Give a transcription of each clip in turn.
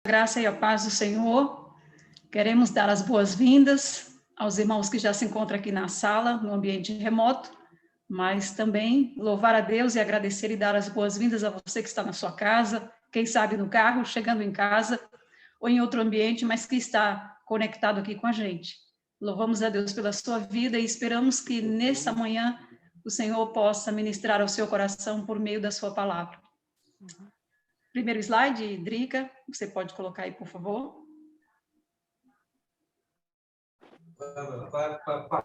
Graça e a paz do Senhor. Queremos dar as boas-vindas aos irmãos que já se encontram aqui na sala, no ambiente remoto, mas também louvar a Deus e agradecer e dar as boas-vindas a você que está na sua casa, quem sabe no carro, chegando em casa, ou em outro ambiente, mas que está conectado aqui com a gente. Louvamos a Deus pela sua vida e esperamos que nessa manhã o Senhor possa ministrar ao seu coração por meio da sua palavra. Primeiro slide, Drica, você pode colocar aí, por favor. Para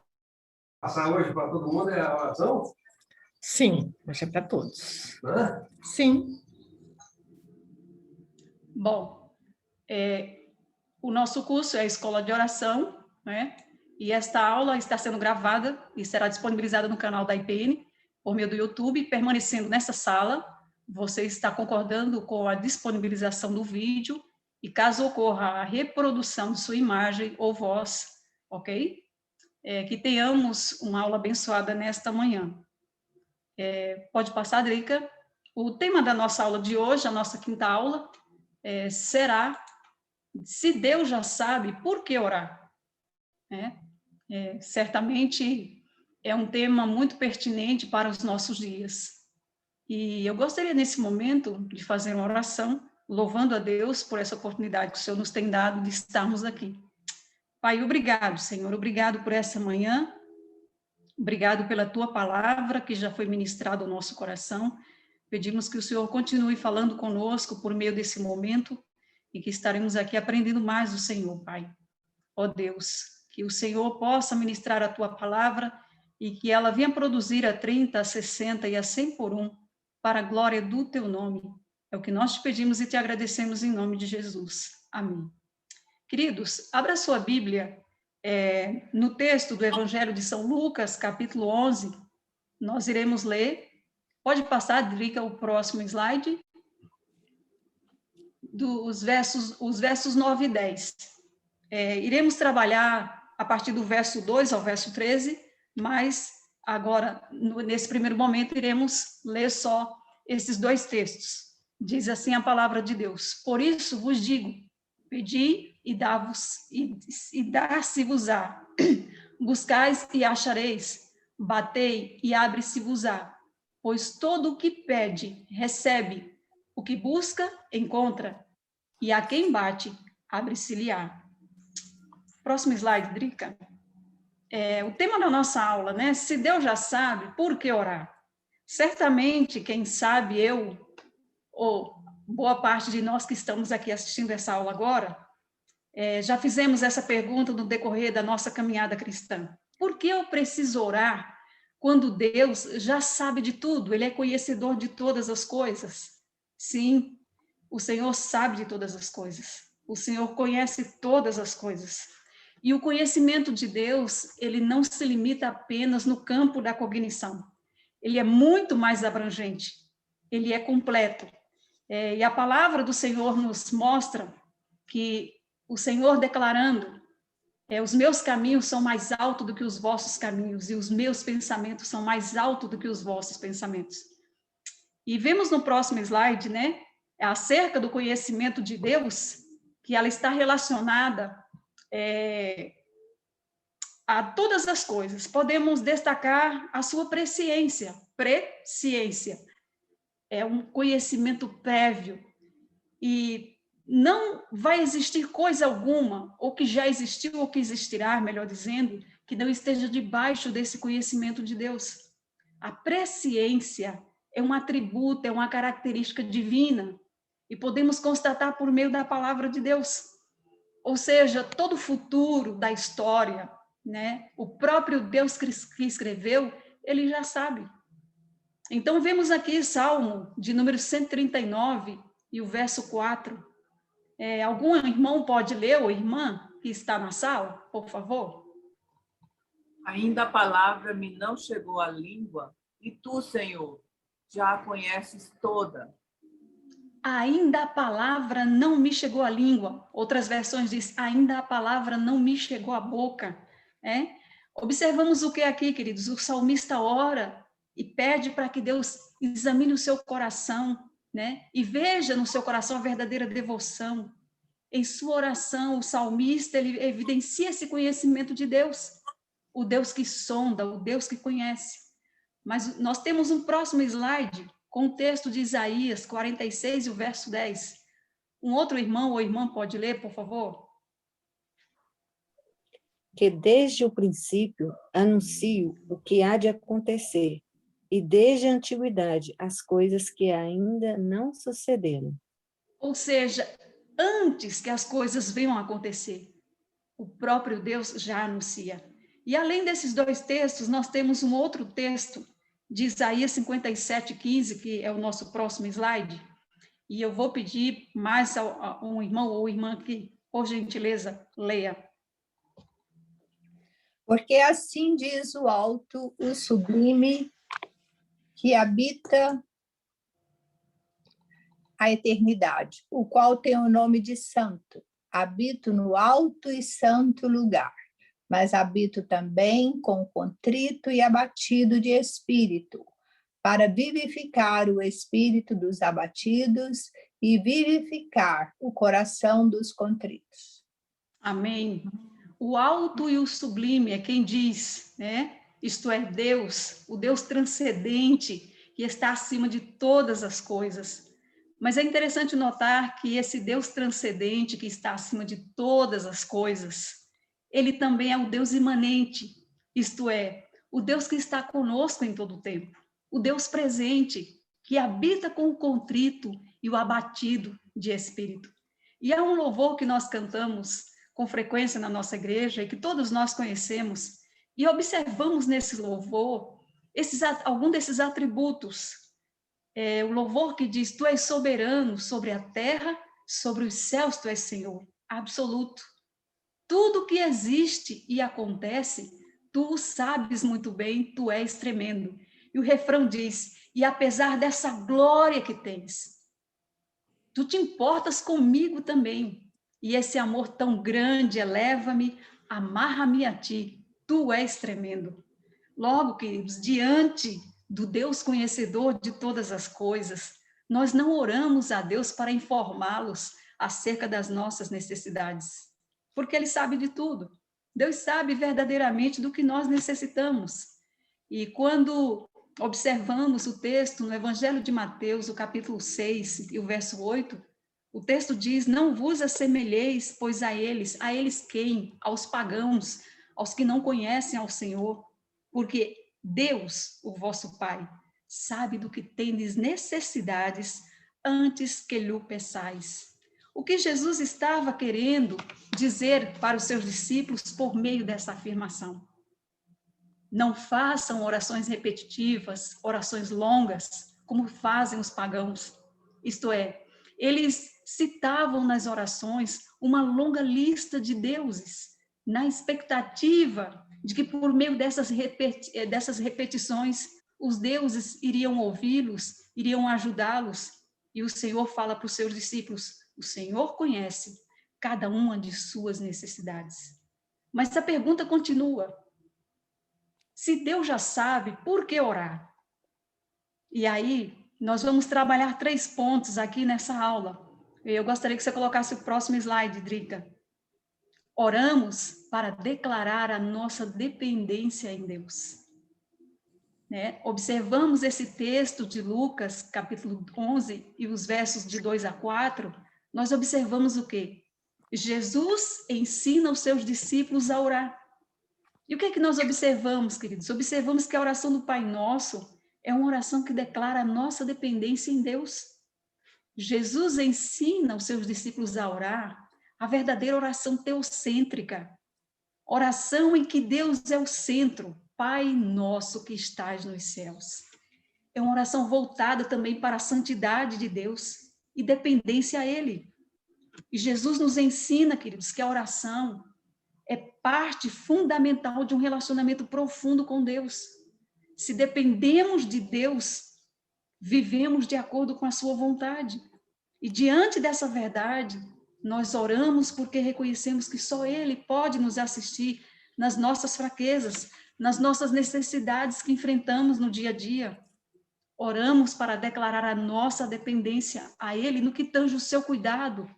passar hoje para todo mundo é a oração? Sim, hoje é para todos. Hã? Sim. Bom, o nosso curso é a Escola de Oração, né? E esta aula está sendo gravada e será disponibilizada no canal da IPN, por meio do YouTube, permanecendo nessa sala. Você está concordando com a disponibilização do vídeo e caso ocorra a reprodução de sua imagem ou voz, ok? Que tenhamos uma aula abençoada nesta manhã. Pode passar, Drica. O tema da nossa aula de hoje, a nossa quinta aula, será se Deus já sabe, por que orar? Certamente é um tema muito pertinente para os nossos dias. E eu gostaria, nesse momento, de fazer uma oração, louvando a Deus por essa oportunidade que o Senhor nos tem dado de estarmos aqui. Pai, obrigado, Senhor, obrigado por essa manhã, obrigado pela Tua palavra, que já foi ministrada ao nosso coração. Pedimos que o Senhor continue falando conosco por meio desse momento e que estaremos aqui aprendendo mais do Senhor, Pai. Ó Deus, que o Senhor possa ministrar a Tua palavra e que ela venha produzir a 30, a 60 e a 100 por um, para a glória do Teu nome. É o que nós te pedimos e te agradecemos em nome de Jesus. Amém. Queridos, abra sua Bíblia no texto do Evangelho de São Lucas, capítulo 11, nós iremos ler. Pode passar, Drica, o próximo slide. Os versos 9 e 10. Iremos trabalhar a partir do verso 2 ao verso 13, mas agora, nesse primeiro momento, iremos ler só esses dois textos. Diz assim a palavra de Deus: por isso vos digo, pedi e dar-se-vos-á, buscais e achareis, batei e abre-se-vos-á, pois todo o que pede, recebe, o que busca, encontra, e a quem bate, abre-se-lhe-á. Próximo slide, Drica. O tema da nossa aula, né? Se Deus já sabe, por que orar? Certamente, quem sabe, eu, ou boa parte de nós que estamos aqui assistindo essa aula agora, já fizemos essa pergunta no decorrer da nossa caminhada cristã. Por que eu preciso orar quando Deus já sabe de tudo? Ele é conhecedor de todas as coisas. Sim, o Senhor sabe de todas as coisas. O Senhor conhece todas as coisas. E o conhecimento de Deus, ele não se limita apenas no campo da cognição. Ele é muito mais abrangente. Ele é completo. E a palavra do Senhor nos mostra que o Senhor declarando: os meus caminhos são mais altos do que os vossos caminhos, e os meus pensamentos são mais altos do que os vossos pensamentos. E vemos no próximo slide, né, acerca do conhecimento de Deus, que ela está relacionada a todas as coisas. Podemos destacar a sua presciência. Presciência é um conhecimento prévio, e não vai existir coisa alguma, ou que já existiu, ou que existirá, melhor dizendo, que não esteja debaixo desse conhecimento de Deus. A presciência é um atributo, é uma característica divina, e podemos constatar por meio da palavra de Deus. Ou seja, todo o futuro da história, né, o próprio Deus que escreveu, ele já sabe. Então, vemos aqui Salmo de número 139 e o verso 4. Algum irmão pode ler, ou irmã que está na sala, por favor? Ainda a palavra me não chegou à língua, e tu, Senhor, já a conheces toda. Ainda a palavra não me chegou à língua. Outras versões diz, ainda a palavra não me chegou à boca. Observamos o que aqui, queridos? O salmista ora e pede para que Deus examine o seu coração, né? E veja no seu coração a verdadeira devoção. Em sua oração, o salmista, ele evidencia esse conhecimento de Deus, o Deus que sonda, o Deus que conhece. Mas nós temos um próximo slide com o texto de Isaías 46 e o verso 10. Um outro irmão ou irmã pode ler, por favor? Que desde o princípio anuncio o que há de acontecer, e desde a antiguidade as coisas que ainda não sucederam. Ou seja, antes que as coisas venham a acontecer, o próprio Deus já anuncia. E além desses dois textos, nós temos um outro texto de Isaías 57:15, que é o nosso próximo slide. E eu vou pedir mais a um irmão ou irmã que, por gentileza, leia. Porque assim diz o alto, o sublime, que habita a eternidade, o qual tem o nome de santo. Habito no alto e santo lugar, mas habito também com o contrito e abatido de espírito, para vivificar o espírito dos abatidos e vivificar o coração dos contritos. Amém. O alto e o sublime é quem diz, né? Isto é Deus, o Deus transcendente, que está acima de todas as coisas. Mas é interessante notar que esse Deus transcendente, que está acima de todas as coisas, ele também é o Deus imanente, isto é, o Deus que está conosco em todo o tempo, o Deus presente, que habita com o contrito e o abatido de espírito. E há um louvor que nós cantamos com frequência na nossa igreja e que todos nós conhecemos, e observamos nesse louvor algum desses atributos. O louvor que diz: tu és soberano sobre a terra, sobre os céus tu és Senhor, absoluto. Tudo que existe e acontece, tu o sabes muito bem, tu és tremendo. E o refrão diz: e apesar dessa glória que tens, tu te importas comigo também. E esse amor tão grande eleva-me, amarra-me a ti, tu és tremendo. Logo, queridos, diante do Deus conhecedor de todas as coisas, nós não oramos a Deus para informá-los acerca das nossas necessidades, porque Ele sabe de tudo. Deus sabe verdadeiramente do que nós necessitamos. E quando observamos o texto no Evangelho de Mateus, o capítulo 6 e o verso 8, o texto diz: não vos assemelheis, pois a eles quem? Aos pagãos, aos que não conhecem ao Senhor, porque Deus, o vosso Pai, sabe do que tendes necessidades antes que lhe peçais. O que Jesus estava querendo dizer para os seus discípulos por meio dessa afirmação? Não façam orações repetitivas, orações longas, como fazem os pagãos. Isto é, eles citavam nas orações uma longa lista de deuses, na expectativa de que por meio dessas repetições, os deuses iriam ouvi-los, iriam ajudá-los. E o Senhor fala para os seus discípulos: o Senhor conhece cada uma de suas necessidades. Mas a pergunta continua: se Deus já sabe, por que orar? E aí, nós vamos trabalhar 3 pontos aqui nessa aula. Eu gostaria que você colocasse o próximo slide, Drica. Oramos para declarar a nossa dependência em Deus. Observamos esse texto de Lucas, capítulo 11, e os versos de 2 a 4, nós observamos o quê? Jesus ensina os seus discípulos a orar. E o que é que nós observamos, queridos? Observamos que a oração do Pai Nosso é uma oração que declara a nossa dependência em Deus. Jesus ensina os seus discípulos a orar a verdadeira oração teocêntrica, oração em que Deus é o centro, Pai Nosso que estás nos céus. É uma oração voltada também para a santidade de Deus e dependência a Ele. E Jesus nos ensina, queridos, que a oração é parte fundamental de um relacionamento profundo com Deus. Se dependemos de Deus, vivemos de acordo com a sua vontade. E diante dessa verdade, nós oramos porque reconhecemos que só Ele pode nos assistir nas nossas fraquezas, nas nossas necessidades que enfrentamos no dia a dia. Oramos para declarar a nossa dependência a Ele no que tange o seu cuidado,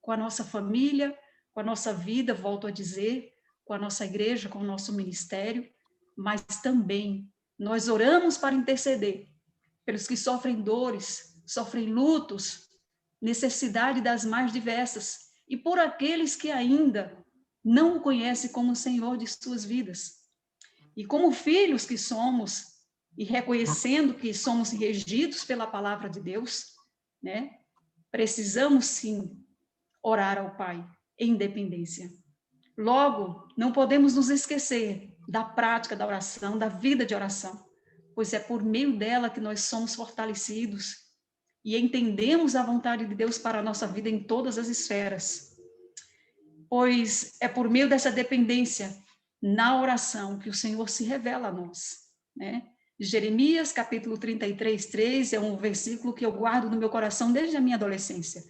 com a nossa família, com a nossa vida, volto a dizer, com a nossa igreja, com o nosso ministério, mas também nós oramos para interceder pelos que sofrem dores, sofrem lutos, necessidade das mais diversas, e por aqueles que ainda não o conhecem como o Senhor de suas vidas. E como filhos que somos, e reconhecendo que somos regidos pela palavra de Deus, né? Precisamos sim orar ao Pai em dependência. Logo, não podemos nos esquecer da prática da oração, da vida de oração, pois é por meio dela que nós somos fortalecidos e entendemos a vontade de Deus para a nossa vida em todas as esferas. Pois é por meio dessa dependência na oração que o Senhor se revela a nós, né? Jeremias, capítulo 33, 3, é um versículo que eu guardo no meu coração desde a minha adolescência.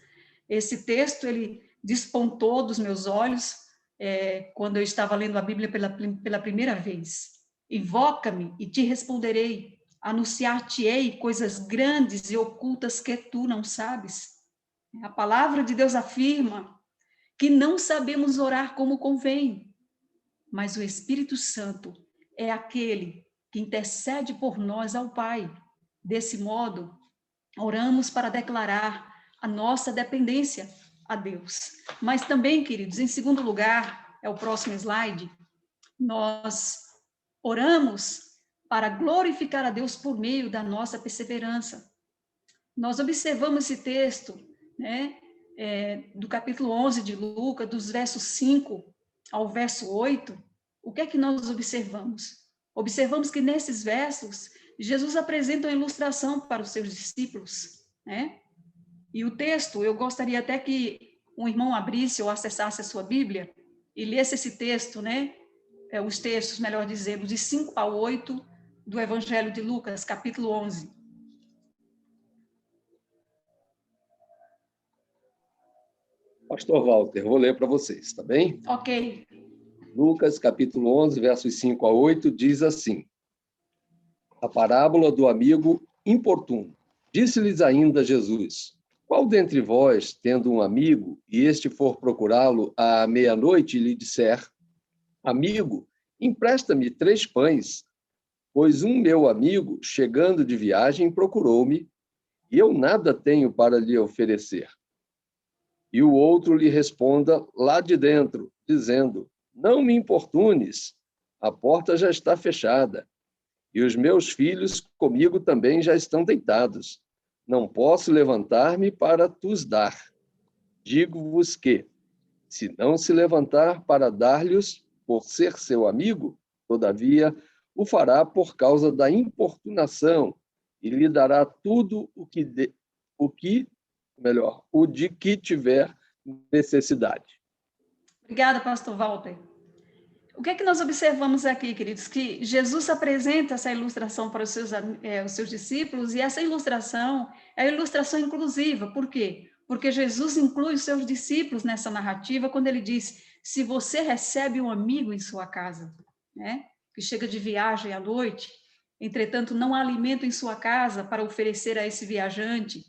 Esse texto, ele despontou dos meus olhos quando eu estava lendo a Bíblia pela primeira vez. Invoca-me e te responderei, anunciar-te-ei coisas grandes e ocultas que tu não sabes. A palavra de Deus afirma que não sabemos orar como convém, mas o Espírito Santo é aquele que intercede por nós ao Pai. Desse modo, oramos para declarar a nossa dependência a Deus. Mas também, queridos, em segundo lugar, é o próximo slide, nós oramos para glorificar a Deus por meio da nossa perseverança. Nós observamos esse texto, né, do capítulo 11 de Lucas, dos versos 5 ao verso 8, o que é que nós observamos? Observamos que nesses versos, Jesus apresenta uma ilustração para os seus discípulos, né? E o texto, eu gostaria até que um irmão abrisse ou acessasse a sua Bíblia e lesse esse texto, né? Os textos, melhor dizendo, de 5 a 8 do Evangelho de Lucas, capítulo 11. Pastor Walter, vou ler para vocês, tá bem? Ok. Lucas, capítulo 11, versos 5 a 8, diz assim: a parábola do amigo importuno. Disse-lhes ainda Jesus: qual dentre vós, tendo um amigo, e este for procurá-lo à meia-noite e lhe disser: amigo, empresta-me 3 pães, pois um meu amigo, chegando de viagem, procurou-me, e eu nada tenho para lhe oferecer. E o outro lhe responda lá de dentro, dizendo: não me importunes, a porta já está fechada, e os meus filhos comigo também já estão deitados. Não posso levantar-me para tus dar. Digo-vos que, se não se levantar para dar-lhes, por ser seu amigo, todavia, o fará por causa da importunação, e lhe dará tudo o de que tiver necessidade. Obrigada, pastor Walter. O que é que nós observamos aqui, queridos? Que Jesus apresenta essa ilustração para os seus discípulos, e essa ilustração é a ilustração inclusiva. Por quê? Porque Jesus inclui os seus discípulos nessa narrativa quando ele diz: se você recebe um amigo em sua casa, né, que chega de viagem à noite, entretanto não há alimento em sua casa para oferecer a esse viajante,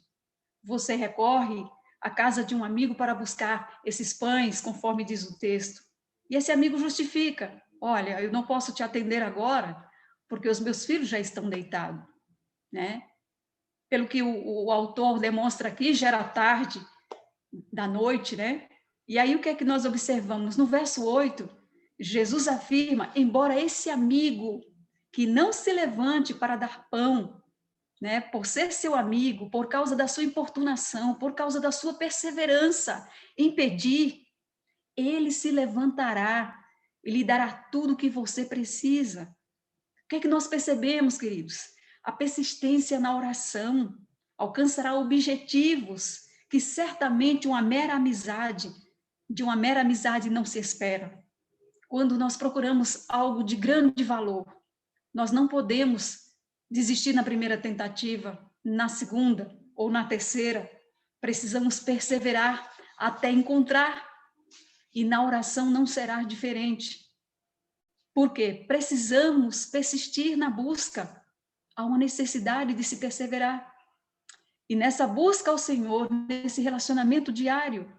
você recorre à casa de um amigo para buscar esses pães, conforme diz o texto. E esse amigo justifica: olha, eu não posso te atender agora, porque os meus filhos já estão deitados, né? Pelo que o autor demonstra aqui, já era tarde da noite, né? E aí o que é que nós observamos? No verso 8, Jesus afirma: embora esse amigo que não se levante para dar pão, né, por ser seu amigo, por causa da sua importunação, por causa da sua perseverança em pedir, ele se levantará e lhe dará tudo o que você precisa. O que é que nós percebemos, queridos? A persistência na oração alcançará objetivos que certamente de uma mera amizade não se espera. Quando nós procuramos algo de grande valor, nós não podemos desistir na primeira tentativa, na segunda ou na terceira. Precisamos perseverar até encontrar. E na oração não será diferente. Por quê? Precisamos persistir na busca. Há uma necessidade de se perseverar. E nessa busca ao Senhor, nesse relacionamento diário,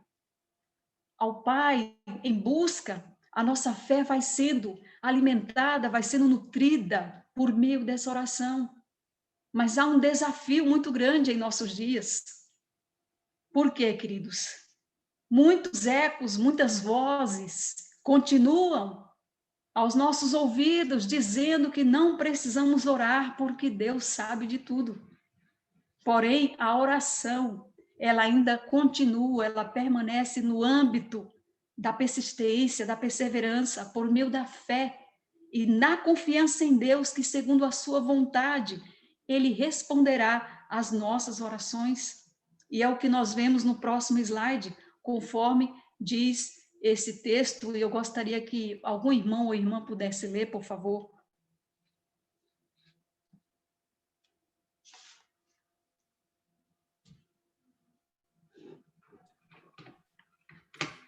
ao Pai em busca, a nossa fé vai sendo alimentada, vai sendo nutrida por meio dessa oração. Mas há um desafio muito grande em nossos dias. Por quê, queridos? Muitos ecos, muitas vozes continuam aos nossos ouvidos dizendo que não precisamos orar porque Deus sabe de tudo. Porém, a oração, ela ainda continua, ela permanece no âmbito da persistência, da perseverança, por meio da fé e na confiança em Deus, que segundo a sua vontade, Ele responderá às nossas orações. E é o que nós vemos no próximo slide, conforme diz esse texto, e eu gostaria que algum irmão ou irmã pudesse ler, por favor.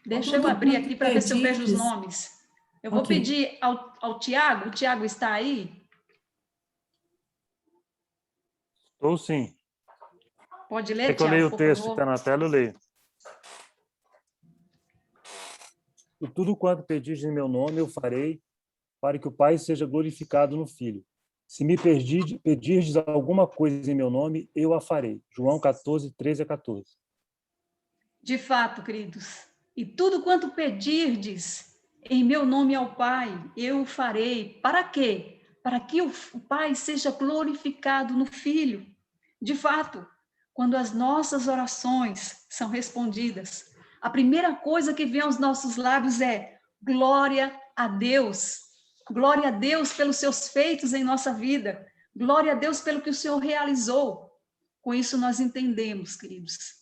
Deixa eu abrir aqui para ver se eu vejo os nomes. Eu vou pedir ao Tiago. O Tiago está aí? Estou sim. Pode ler, É que eu Tiago, leio o por texto favor? que está na tela, eu leio. E tudo quanto pedis em meu nome eu farei, para que o Pai seja glorificado no Filho. Se me pedirdes alguma coisa em meu nome, eu a farei. João 14, 13 a 14. De fato, queridos, e tudo quanto pedirdes em meu nome ao Pai, eu o farei. Para quê? Para que o Pai seja glorificado no Filho. De fato, quando as nossas orações são respondidas, a primeira coisa que vem aos nossos lábios é glória a Deus. Glória a Deus pelos seus feitos em nossa vida. Glória a Deus pelo que o Senhor realizou. Com isso nós entendemos, queridos,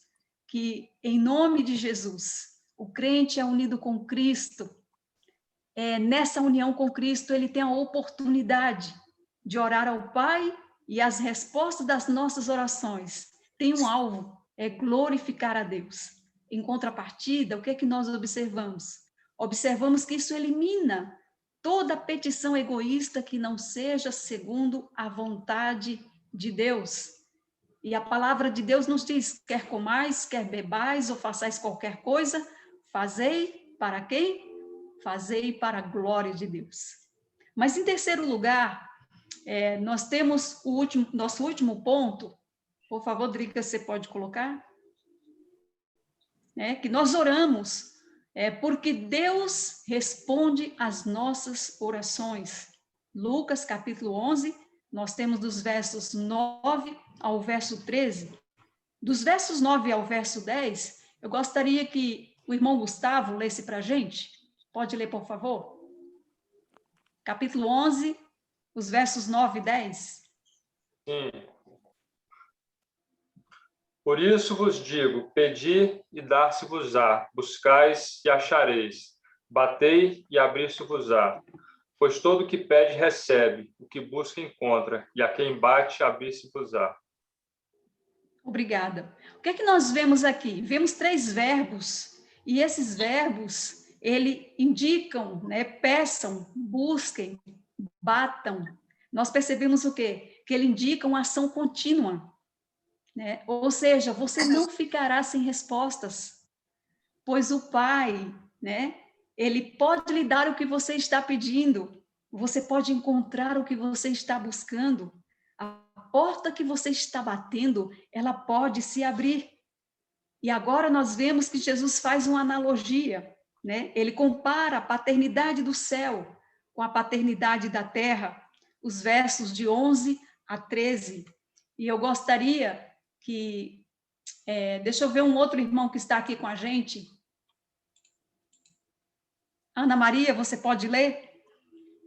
que em nome de Jesus, o crente é unido com Cristo. Nessa união com Cristo, ele tem a oportunidade de orar ao Pai e as respostas das nossas orações têm um alvo, é glorificar a Deus. Em contrapartida, o que é que nós observamos? Observamos que isso elimina toda petição egoísta que não seja segundo a vontade de Deus. E a palavra de Deus nos diz, quer comais, quer bebais ou façais qualquer coisa, fazei para quem? Fazei para a glória de Deus. Mas em terceiro lugar, nós temos nosso último ponto. Por favor, Drica, você pode colocar? Que nós oramos, porque Deus responde às nossas orações. Lucas, capítulo 11, nós temos dos versos 9 ao verso 13. Dos versos 9 ao verso 10, eu gostaria que o irmão Gustavo lesse para a gente. Pode ler, por favor? Capítulo 11, os versos 9 e 10. Sim. Por isso vos digo, pedi e dar-se-vos-á, buscais e achareis, batei e abrir-se-vos-á. Pois todo o que pede recebe, o que busca encontra, e a quem bate abrir-se-vos-á. Obrigada. O que é que nós vemos aqui? Vemos 3 verbos, e esses verbos, ele indicam, peçam, busquem, batam. Nós percebemos o quê? Que ele indica uma ação contínua. Ou seja, você não ficará sem respostas, pois o Pai, ele pode lhe dar o que você está pedindo, você pode encontrar o que você está buscando, a porta que você está batendo, ela pode se abrir. E agora nós vemos que Jesus faz uma analogia, ele compara a paternidade do céu com a paternidade da terra, os versos de 11 a 13, e eu gostaria que, deixa eu ver um outro irmão que está aqui com a gente. Ana Maria, você pode ler?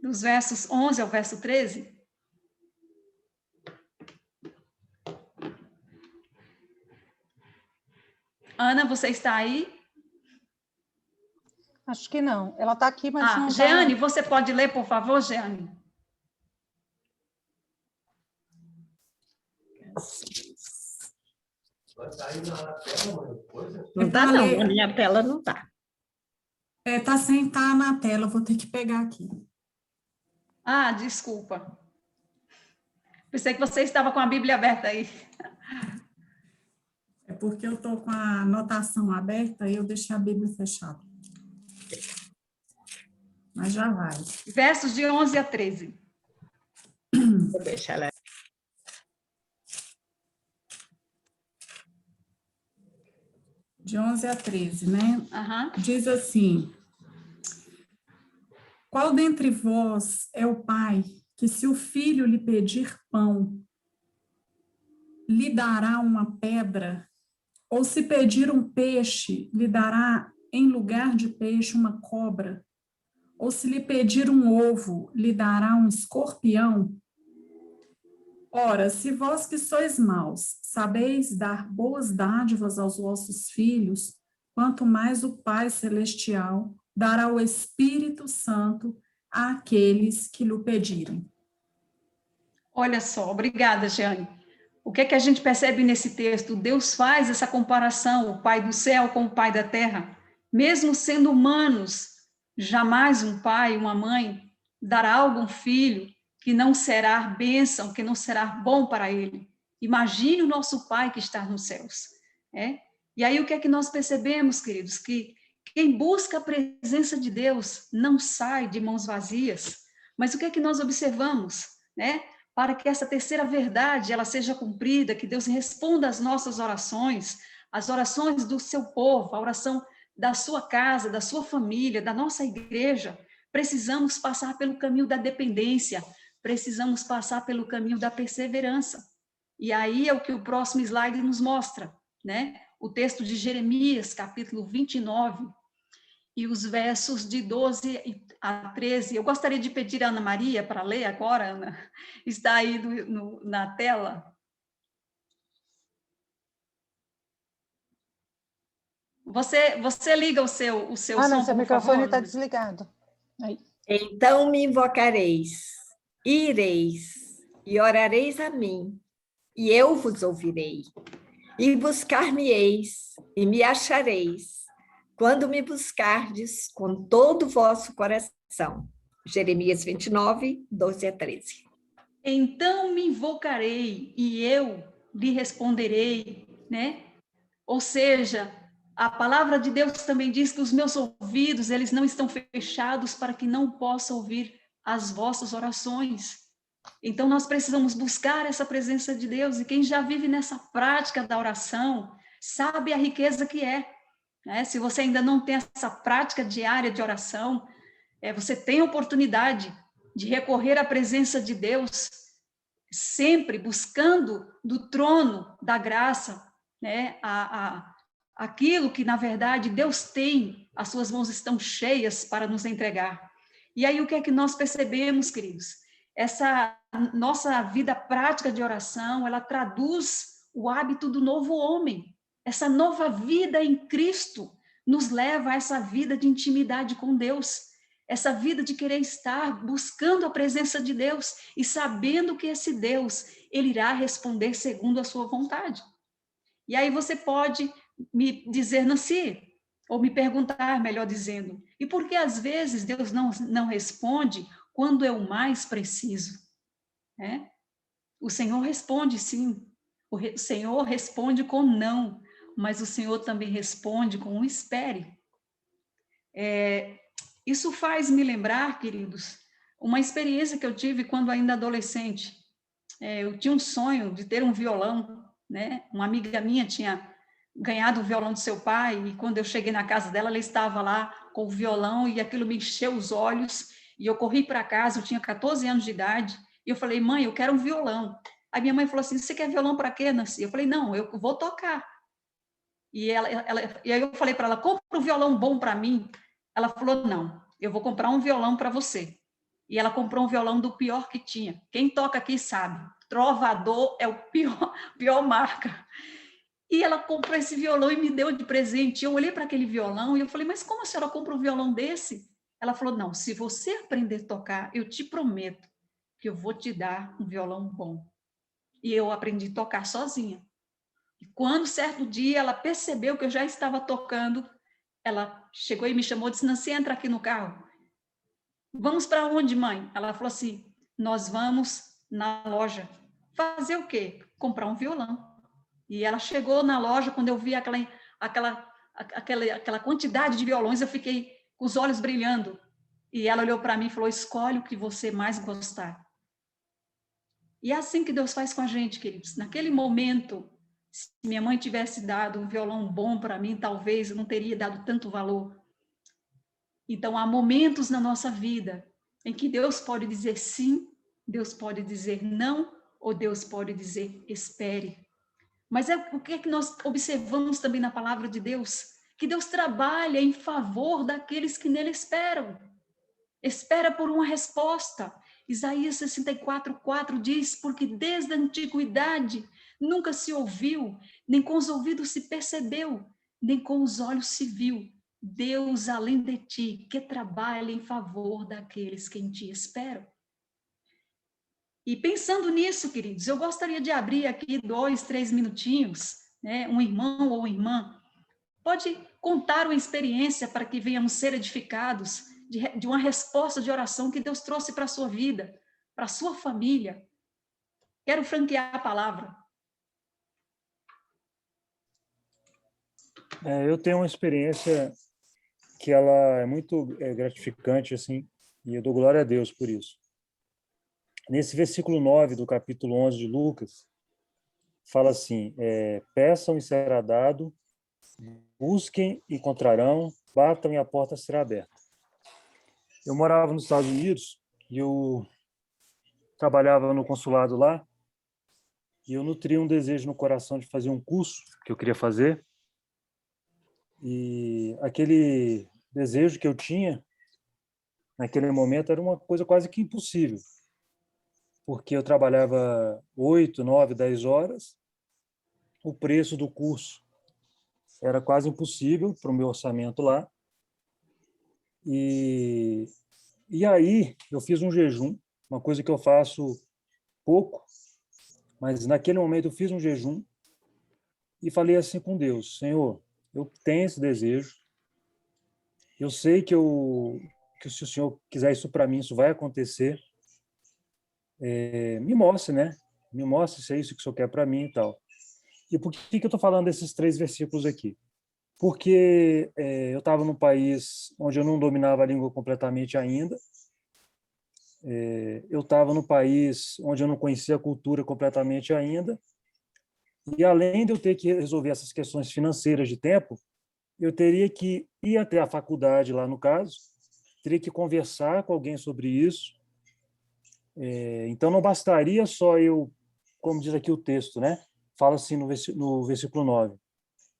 Dos versos 11 ao verso 13? Ana, você está aí? Acho que não. Ela está aqui, mas não está... Jeane, você pode ler, por favor, Jeane? Não está, não. Na minha tela não está. Está sem estar na tela, eu vou ter que pegar aqui. Desculpa. Pensei que você estava com a Bíblia aberta aí. É porque eu estou com a anotação aberta e eu deixei a Bíblia fechada. Mas já vai. Versos de 11 a 13. Deixa ela. De 11 a 13, né? Aham. Diz assim: qual dentre vós é o pai que, se o filho lhe pedir pão, lhe dará uma pedra? Ou se pedir um peixe, lhe dará em lugar de peixe uma cobra? Ou se lhe pedir um ovo, lhe dará um escorpião? Ora, se vós que sois maus, sabeis dar boas dádivas aos vossos filhos, quanto mais o Pai Celestial dará o Espírito Santo àqueles que lhe pedirem. Olha só, obrigada, Jeane. O que é que a gente percebe nesse texto? Deus faz essa comparação, o Pai do céu com o Pai da terra. Mesmo sendo humanos, jamais um pai, uma mãe, dará a algum filho que não será bênção, que não será bom para ele. Imagine o nosso Pai que está nos céus. E aí o que é que nós percebemos, queridos? Que quem busca a presença de Deus não sai de mãos vazias. Mas o que é que nós observamos? Para que essa terceira verdade ela seja cumprida, que Deus responda às nossas orações, as orações do seu povo, a oração da sua casa, da sua família, da nossa igreja, precisamos passar pelo caminho da dependência, precisamos passar pelo caminho da perseverança. E aí é o que o próximo slide nos mostra, O texto de Jeremias, capítulo 29, e os versos de 12 a 13. Eu gostaria de pedir a Ana Maria para ler agora, Ana. Está aí na tela. Você liga o seu som, não, seu por microfone favor, está Ana? desligado. Aí. Então me invocareis, ireis e orareis a mim, e eu vos ouvirei. E buscar-me-eis e me achareis, quando me buscardes com todo o vosso coração. Jeremias 29, 12 a 13. Então me invocarei e eu lhe responderei, Ou seja, a palavra de Deus também diz que os meus ouvidos, eles não estão fechados para que não possa ouvir as vossas orações. Então, nós precisamos buscar essa presença de Deus, e quem já vive nessa prática da oração, sabe a riqueza que é. Se você ainda não tem essa prática diária de oração, você tem a oportunidade de recorrer à presença de Deus, sempre buscando do trono da graça, aquilo que, na verdade, Deus tem, as suas mãos estão cheias para nos entregar. E aí, o que é que nós percebemos, queridos? Essa nossa vida prática de oração, ela traduz o hábito do novo homem. Essa nova vida em Cristo nos leva a essa vida de intimidade com Deus, essa vida de querer estar buscando a presença de Deus e sabendo que esse Deus, ele irá responder segundo a sua vontade. E aí você pode me dizer, Nancy, ou me perguntar, melhor dizendo, e por que às vezes Deus não responde quando eu mais preciso? O Senhor responde sim, o Senhor responde com não, mas o Senhor também responde com um espere. Isso faz me lembrar, queridos, uma experiência que eu tive quando ainda adolescente. Eu tinha um sonho de ter um violão, Uma amiga minha tinha ganhado o violão do seu pai, e quando eu cheguei na casa dela, ela estava lá com o violão, e aquilo me encheu os olhos, e eu corri para casa, eu tinha 14 anos de idade, e eu falei, mãe, eu quero um violão. Aí minha mãe falou assim, você quer violão para quê, Nancy? Eu falei, não, eu vou tocar. E aí eu falei para ela, compra um violão bom para mim. Ela falou, não, eu vou comprar um violão para você. E ela comprou um violão do pior que tinha. Quem toca aqui sabe, Trovador é o pior marca. E ela comprou esse violão e me deu de presente. Eu olhei para aquele violão e eu falei, mas como a senhora compra um violão desse? Ela falou, não, se você aprender a tocar, eu te prometo que eu vou te dar um violão bom. E eu aprendi a tocar sozinha. E quando, certo dia, ela percebeu que eu já estava tocando, ela chegou e me chamou e disse, Nancy, entra aqui no carro. Vamos para onde, mãe? Ela falou assim, nós vamos na loja. Fazer o quê? Comprar um violão. E ela chegou na loja, quando eu vi aquela quantidade de violões, eu fiquei com os olhos brilhando. E ela olhou para mim e falou, escolhe o que você mais gostar. E é assim que Deus faz com a gente, queridos. Naquele momento, se minha mãe tivesse dado um violão bom para mim, talvez eu não teria dado tanto valor. Então, há momentos na nossa vida em que Deus pode dizer sim, Deus pode dizer não, ou Deus pode dizer espere. Mas o que é que nós observamos também na palavra de Deus? Que Deus trabalha em favor daqueles que nele esperam. Espera por uma resposta. Isaías 64:4 diz, porque desde a antiguidade nunca se ouviu, nem com os ouvidos se percebeu, nem com os olhos se viu, Deus além de ti, que trabalha em favor daqueles que em ti esperam. E pensando nisso, queridos, eu gostaria de abrir aqui 2, 3 minutinhos, né? Um irmão ou irmã pode contar uma experiência para que venhamos ser edificados de uma resposta de oração que Deus trouxe para a sua vida, para a sua família. Quero franquear a palavra. Eu tenho uma experiência que ela é muito gratificante, assim, e eu dou glória a Deus por isso. Nesse versículo 9 do capítulo 11 de Lucas, fala assim, peçam e será dado, busquem e encontrarão, batam e a porta será aberta. Eu morava nos Estados Unidos e eu trabalhava no consulado lá e eu nutria um desejo no coração de fazer um curso que eu queria fazer. E aquele desejo que eu tinha naquele momento era uma coisa quase que impossível, porque eu trabalhava 8, 9, 10 horas, o preço do curso era quase impossível para o meu orçamento lá. E aí eu fiz um jejum, uma coisa que eu faço pouco, mas naquele momento eu fiz um jejum e falei assim com Deus, Senhor, eu tenho esse desejo, eu sei que se o Senhor quiser isso para mim, isso vai acontecer, me mostre, né? Me mostre se é isso que o Senhor quer para mim e tal. E por que eu estou falando desses 3 versículos aqui? Porque eu estava num país onde eu não dominava a língua completamente ainda, eu estava num país onde eu não conhecia a cultura completamente ainda, e além de eu ter que resolver essas questões financeiras de tempo, eu teria que ir até a faculdade lá no caso, teria que conversar com alguém sobre isso, então não bastaria só eu, como diz aqui o texto, né? Fala assim no versículo 9,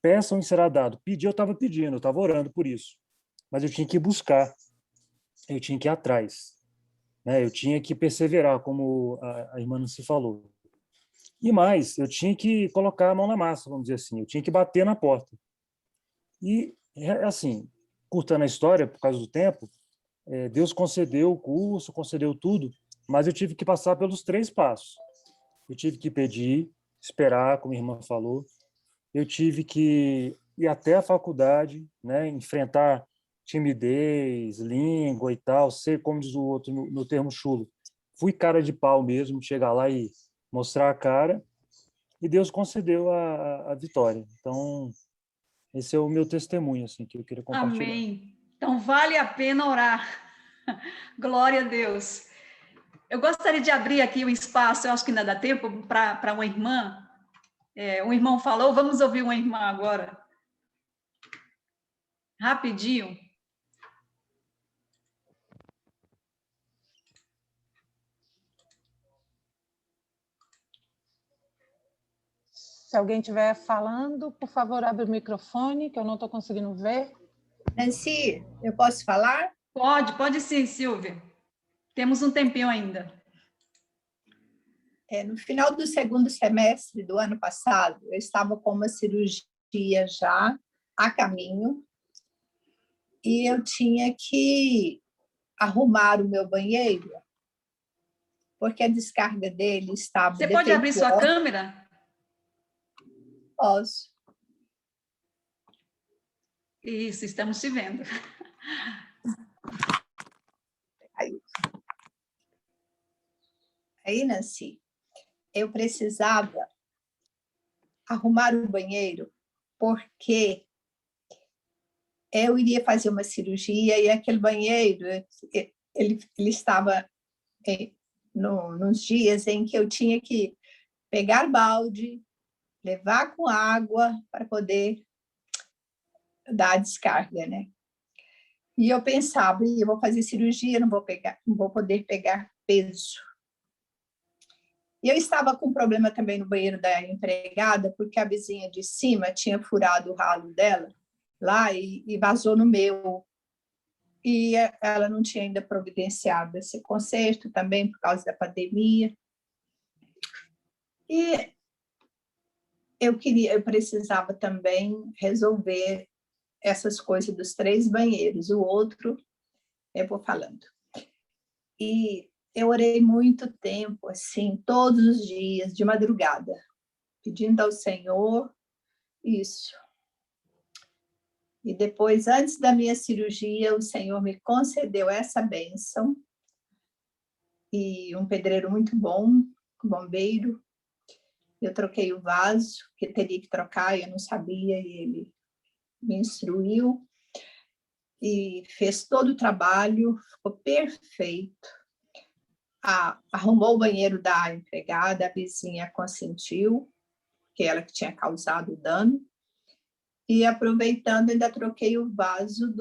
peçam e será dado. Pedir eu estava pedindo, eu estava orando por isso, mas eu tinha que buscar, eu tinha que ir atrás, né? Eu tinha que perseverar, como a irmã Nancy falou. E mais, eu tinha que colocar a mão na massa, vamos dizer assim, eu tinha que bater na porta. E, assim, curtando a história, por causa do tempo, Deus concedeu o curso, concedeu tudo, mas eu tive que passar pelos 3 passos. Eu tive que pedir, esperar, como a irmã falou, eu tive que ir até a faculdade, né, enfrentar timidez, língua e tal, ser, como diz o outro no termo chulo, fui cara de pau mesmo, chegar lá e mostrar a cara, e Deus concedeu a vitória. Então, esse é o meu testemunho, assim, que eu queria compartilhar. Amém. Então, vale a pena orar. Glória a Deus. Eu gostaria de abrir aqui um espaço, eu acho que ainda dá tempo, para uma irmã. Um irmão falou, vamos ouvir uma irmã agora. Rapidinho. Se alguém estiver falando, por favor, abre o microfone, que eu não estou conseguindo ver. Nancy, eu posso falar? Pode sim, Silvia. Temos um tempinho ainda. No final do segundo semestre do ano passado, eu estava com uma cirurgia já a caminho e eu tinha que arrumar o meu banheiro, porque a descarga dele estava defeituosa. Você pode abrir sua câmera? Posso. Isso, estamos te vendo. Aí, Nancy, eu precisava arrumar o banheiro porque eu iria fazer uma cirurgia e aquele banheiro, ele estava nos dias em que eu tinha que pegar balde, levar com água para poder dar a descarga, né? E eu pensava, eu vou fazer cirurgia, não vou poder pegar peso. E eu estava com problema também no banheiro da empregada, porque a vizinha de cima tinha furado o ralo dela lá e vazou no meu. E ela não tinha ainda providenciado esse conserto também por causa da pandemia. E eu precisava também resolver essas coisas dos 3 banheiros. O outro, eu vou falando. E eu orei muito tempo, assim, todos os dias, de madrugada, pedindo ao Senhor isso. E depois, antes da minha cirurgia, o Senhor me concedeu essa bênção. E um pedreiro muito bom, bombeiro. Eu troquei o vaso, que teria que trocar, eu não sabia, e ele me instruiu. E fez todo o trabalho, ficou perfeito. Arrumou o banheiro da empregada, a vizinha consentiu, que ela que tinha causado o dano. E aproveitando, ainda troquei o vaso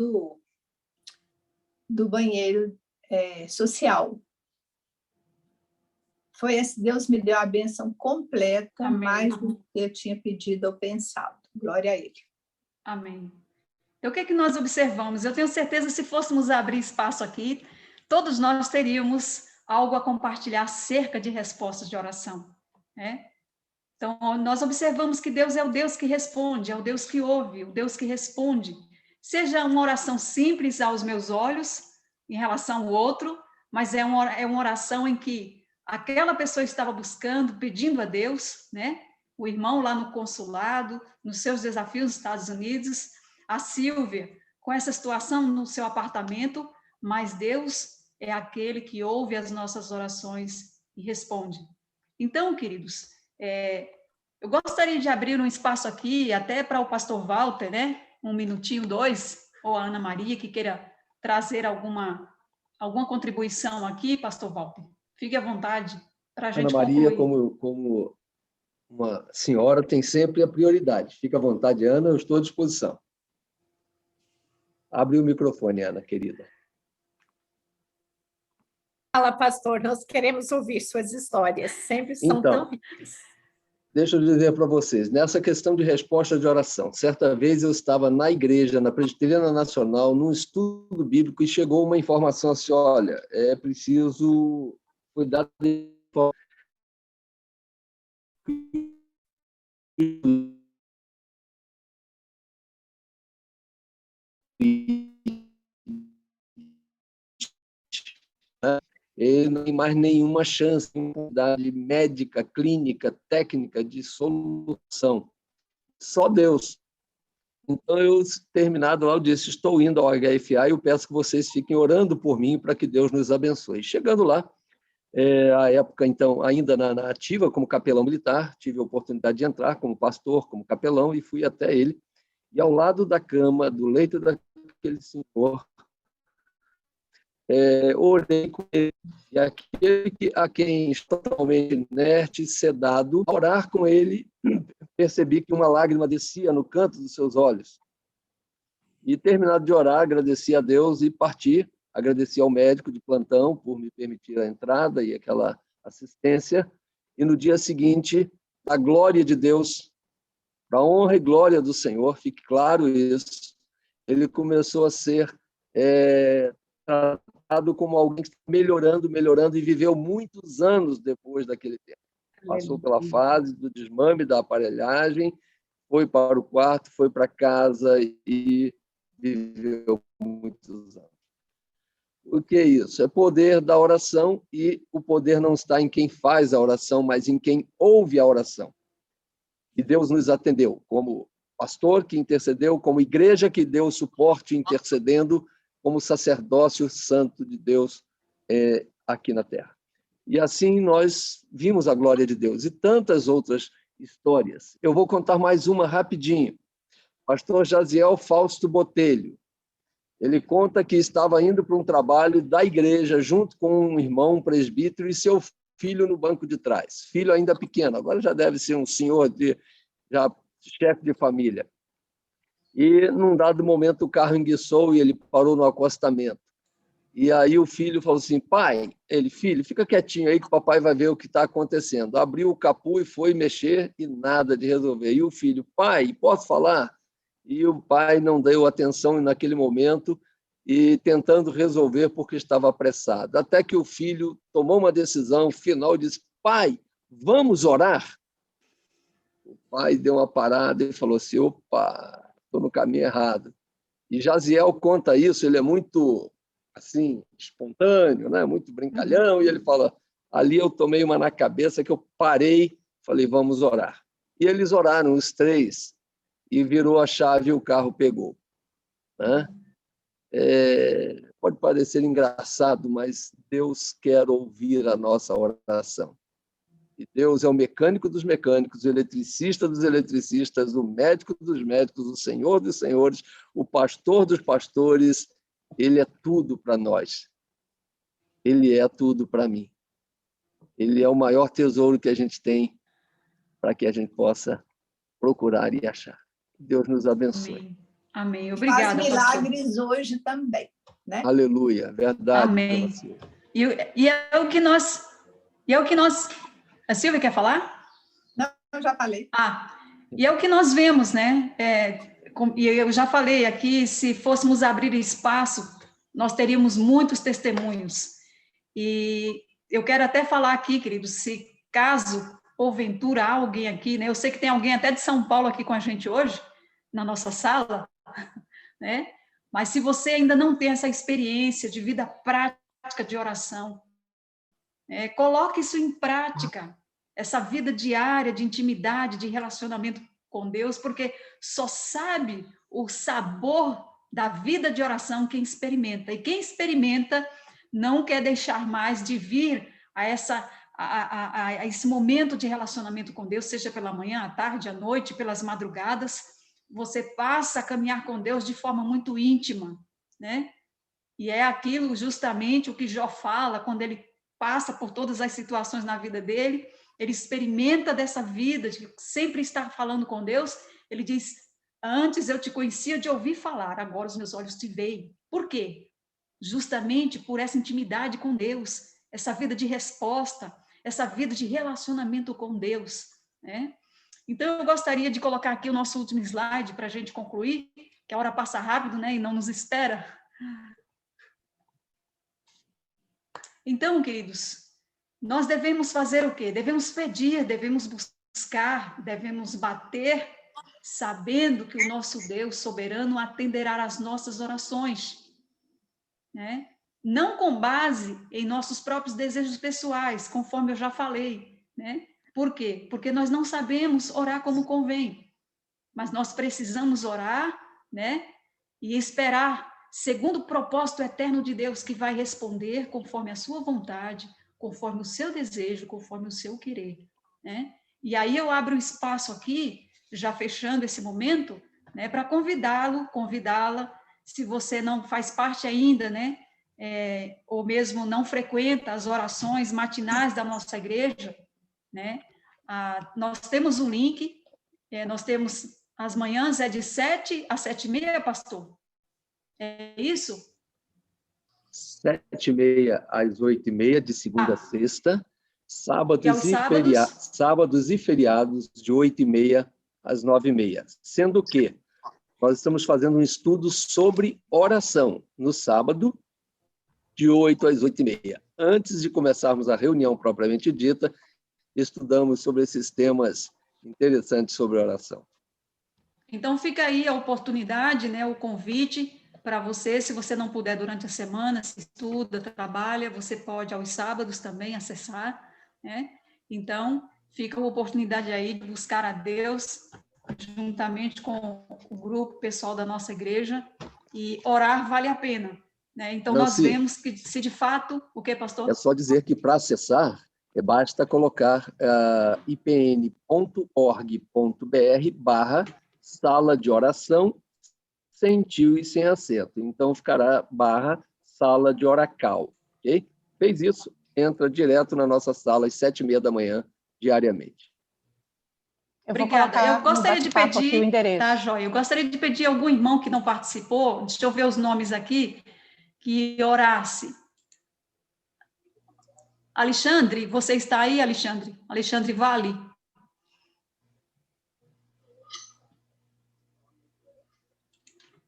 do banheiro social. Foi esse, Deus me deu a bênção completa, Amém. Mais do que eu tinha pedido ou pensado. Glória a Ele. Amém. Então, o que é que nós observamos? Eu tenho certeza que se fôssemos abrir espaço aqui, todos nós teríamos algo a compartilhar acerca de respostas de oração, né? Então, nós observamos que Deus é o Deus que responde, é o Deus que ouve, o Deus que responde. Seja uma oração simples aos meus olhos, em relação ao outro, mas é uma oração em que aquela pessoa estava buscando, pedindo a Deus, né? O irmão lá no consulado, nos seus desafios nos Estados Unidos, a Silvia com essa situação no seu apartamento, mas Deus é aquele que ouve as nossas orações e responde. Então, queridos, eu gostaria de abrir um espaço aqui, até para o pastor Walter, né? 1 minutinho, 2, ou a Ana Maria, que queira trazer alguma contribuição aqui, pastor Walter. Fique à vontade para a gente Ana Maria, concluir. como uma senhora, tem sempre a prioridade. Fique à vontade, Ana, eu estou à disposição. Abre o microfone, Ana, querida. Fala, pastor, nós queremos ouvir suas histórias, sempre são tão ricas. Deixa eu dizer para vocês, nessa questão de resposta de oração, certa vez eu estava na igreja, na Presbiteriana Nacional, num estudo bíblico, e chegou uma informação assim, olha, é preciso cuidar de... Ele não tem mais nenhuma chance de médica, clínica, técnica de solução. Só Deus. Então, eu, terminado lá, eu disse, estou indo ao HFA e eu peço que vocês fiquem orando por mim para que Deus nos abençoe. Chegando lá, à época, então, ainda na ativa, como capelão militar, tive a oportunidade de entrar como pastor, como capelão, e fui até ele. E ao lado da cama, do leito daquele senhor, orei com ele, e aquele a quem está totalmente inerte, sedado, ao orar com ele, percebi que uma lágrima descia no canto dos seus olhos. E, terminado de orar, agradeci a Deus e parti. Agradeci ao médico de plantão por me permitir a entrada e aquela assistência. E no dia seguinte, a glória de Deus, para a honra e glória do Senhor, fique claro isso, ele começou a ser tratado como alguém que está melhorando, e viveu muitos anos depois daquele tempo. Passou pela fase do desmame da aparelhagem, foi para o quarto, foi para casa e viveu muitos anos. O que é isso? É poder da oração, e o poder não está em quem faz a oração, mas em quem ouve a oração. E Deus nos atendeu, como pastor que intercedeu, como igreja que deu suporte intercedendo, como sacerdócio santo de Deus aqui na Terra. E assim nós vimos a glória de Deus e tantas outras histórias. Eu vou contar mais uma rapidinho. Pastor Jaziel Fausto Botelho, Ele conta que estava indo para um trabalho da igreja junto com um irmão, um presbítero, e seu filho no banco de trás. Filho ainda pequeno, agora já deve ser um senhor, já chefe de família. E, num dado momento, o carro enguiçou e ele parou no acostamento. E aí o filho falou assim, pai, filho, fica quietinho aí que o papai vai ver o que está acontecendo. Abriu o capô e foi mexer e nada de resolver. E o filho, pai, posso falar? E o pai não deu atenção naquele momento e tentando resolver porque estava apressado. Até que o filho tomou uma decisão final e disse, pai, vamos orar? O pai deu uma parada e falou assim, opa, estou no caminho errado. E Jaziel conta isso, ele é muito assim, espontâneo, né? Muito brincalhão, e ele fala, ali eu tomei uma na cabeça que eu parei, falei, vamos orar. E eles oraram, os três, e virou a chave e o carro pegou. Né? Pode parecer engraçado, mas Deus quer ouvir a nossa oração. E Deus é o mecânico dos mecânicos, o eletricista dos eletricistas, o médico dos médicos, o Senhor dos senhores, o pastor dos pastores. Ele é tudo para nós. Ele é tudo para mim. Ele é o maior tesouro que a gente tem para que a gente possa procurar e achar. Deus nos abençoe. Amém. Amém. Obrigada, Faz milagres hoje também, né? Aleluia, verdade. Amém. E é o que nós... A Silvia quer falar? Não, eu já falei. E é o que nós vemos, né? E eu já falei aqui, se fôssemos abrir espaço, nós teríamos muitos testemunhos. E eu quero até falar aqui, queridos, se caso, porventura, há alguém aqui, né? Eu sei que tem alguém até de São Paulo aqui com a gente hoje, na nossa sala, né? Mas se você ainda não tem essa experiência de vida prática de oração, coloque isso em prática, essa vida diária de intimidade, de relacionamento com Deus, porque só sabe o sabor da vida de oração quem experimenta. E quem experimenta não quer deixar mais de vir a esse momento de relacionamento com Deus, seja pela manhã, à tarde, à noite, pelas madrugadas. Você passa a caminhar com Deus de forma muito íntima, né? E é aquilo justamente o que Jó fala quando ele passa por todas as situações na vida dele. Ele experimenta dessa vida, de sempre estar falando com Deus. Ele diz, antes eu te conhecia de ouvir falar, agora os meus olhos te veem. Por quê? Justamente por essa intimidade com Deus, essa vida de resposta, essa vida de relacionamento com Deus, né? Então, eu gostaria de colocar aqui o nosso último slide para a gente concluir, que a hora passa rápido, né, e não nos espera. Então, queridos, nós devemos fazer o quê? Devemos pedir, devemos buscar, devemos bater, sabendo que o nosso Deus soberano atenderá às nossas orações, né? Não com base em nossos próprios desejos pessoais, conforme eu já falei, né? Por quê? Porque nós não sabemos orar como convém, mas nós precisamos orar, né? E esperar, segundo o propósito eterno de Deus, que vai responder conforme a sua vontade, conforme o seu desejo, conforme o seu querer, né? E aí eu abro um espaço aqui, já fechando esse momento, né, para convidá-la, se você não faz parte ainda, né, ou mesmo não frequenta as orações matinais da nossa igreja, né? Nós temos um link, nós temos as manhãs de 7 às 7h30, pastor? É isso? 7h30 às 8h30, de segunda a sexta, sábados e feriados, de 8h30 às 9h30. Sendo que nós estamos fazendo um estudo sobre oração no sábado, de 8 às 8h30. Antes de começarmos a reunião propriamente dita, estudamos sobre esses temas interessantes sobre oração. Então, fica aí a oportunidade, né, o convite para você, se você não puder durante a semana, se estuda, trabalha, você pode aos sábados também acessar, né? Então, fica a oportunidade aí de buscar a Deus, juntamente com o grupo pessoal da nossa igreja, e orar vale a pena, né? Então, nós vemos que, se de fato, o que, pastor? É só dizer que para acessar, basta colocar ipn.org.br/sala de oração sem tio e sem acento. Então, ficará barra sala de Oracal, ok? Fez isso, entra direto na nossa sala às 7h30 da manhã, diariamente. Obrigada. Eu gostaria de pedir, o endereço. tá, Joia? Eu gostaria de pedir a algum irmão que não participou, deixa eu ver os nomes aqui, que orasse. Alexandre, você está aí, Alexandre? Alexandre Vale?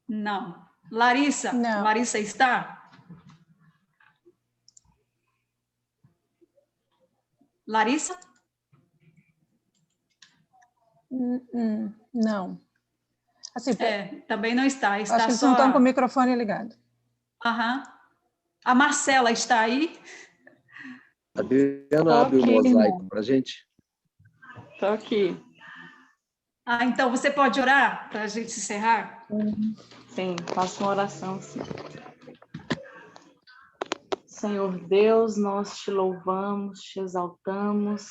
Não. Larissa? Não. Larissa está? Larissa? Não. Assim, também não está. Está acho que eles só... não estão com o microfone ligado. Aham. A Marcela está aí? A Adriana abre o mosaico para a gente. Estou aqui. Então você pode orar para a gente encerrar? Sim, faço uma oração, sim. Senhor Deus, nós te louvamos, te exaltamos.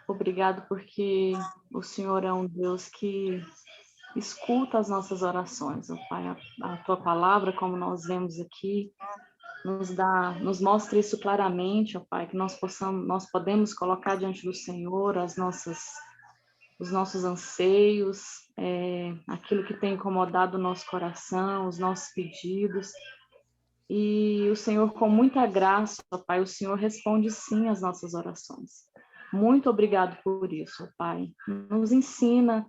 Obrigado porque o Senhor é um Deus que escuta as nossas orações, ó Pai. A tua palavra, como nós vemos aqui, nos mostra isso claramente, ó Pai, que nós podemos colocar diante do Senhor os nossos anseios, aquilo que tem incomodado o nosso coração, os nossos pedidos. E o Senhor, com muita graça, ó Pai, o Senhor responde sim às nossas orações. Muito obrigado por isso, ó Pai. Nos ensina,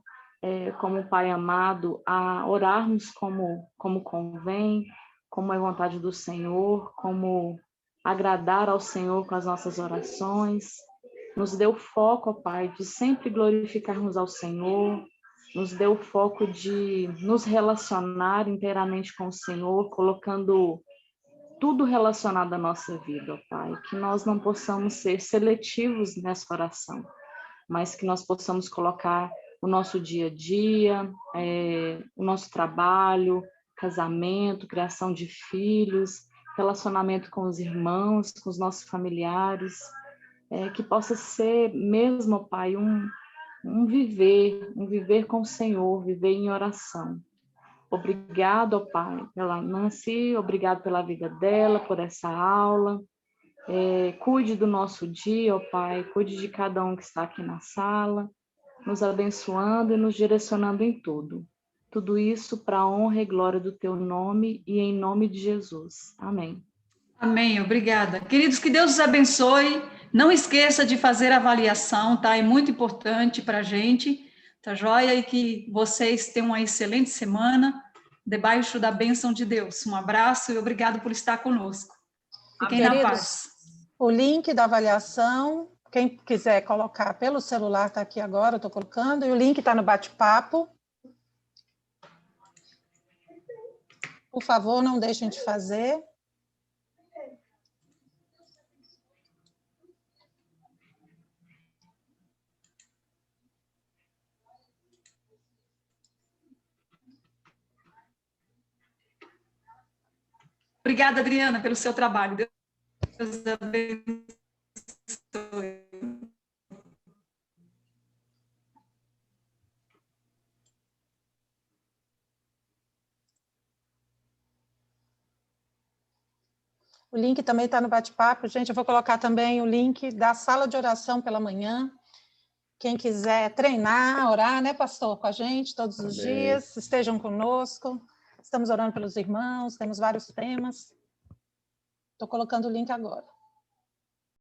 como Pai amado, a orarmos como convém, como é vontade do Senhor, como agradar ao Senhor com as nossas orações. Nos dê o foco, ó Pai, de sempre glorificarmos ao Senhor, nos dê o foco de nos relacionar inteiramente com o Senhor, colocando tudo relacionado à nossa vida, ó Pai, que nós não possamos ser seletivos nessa oração, mas que nós possamos colocar o nosso dia a dia, o nosso trabalho, casamento, criação de filhos, relacionamento com os irmãos, com os nossos familiares, que possa ser mesmo, ó Pai, um viver com o Senhor, viver em oração. Obrigado, ó Pai, pela Nancy, obrigado pela vida dela, por essa aula. Cuide do nosso dia, ó Pai, cuide de cada um que está aqui na sala, nos abençoando e nos direcionando em tudo. Tudo isso para a honra e glória do teu nome e em nome de Jesus. Amém. Amém, obrigada. Queridos, que Deus os abençoe. Não esqueça de fazer a avaliação, tá? É muito importante para a gente, tá joia? E que vocês tenham uma excelente semana, debaixo da bênção de Deus. Um abraço e obrigado por estar conosco. Fiquem na paz. O link da avaliação, quem quiser colocar pelo celular, está aqui agora, eu estou colocando, e o link está no bate-papo. Por favor, não deixem de fazer. Obrigada, Adriana, pelo seu trabalho. Deus abençoe. O link também está no bate-papo. Gente, eu vou colocar também o link da sala de oração pela manhã. Quem quiser treinar, orar, né, pastor, com a gente todos os dias, estejam conosco. Estamos orando pelos irmãos, temos vários temas. Estou colocando o link agora.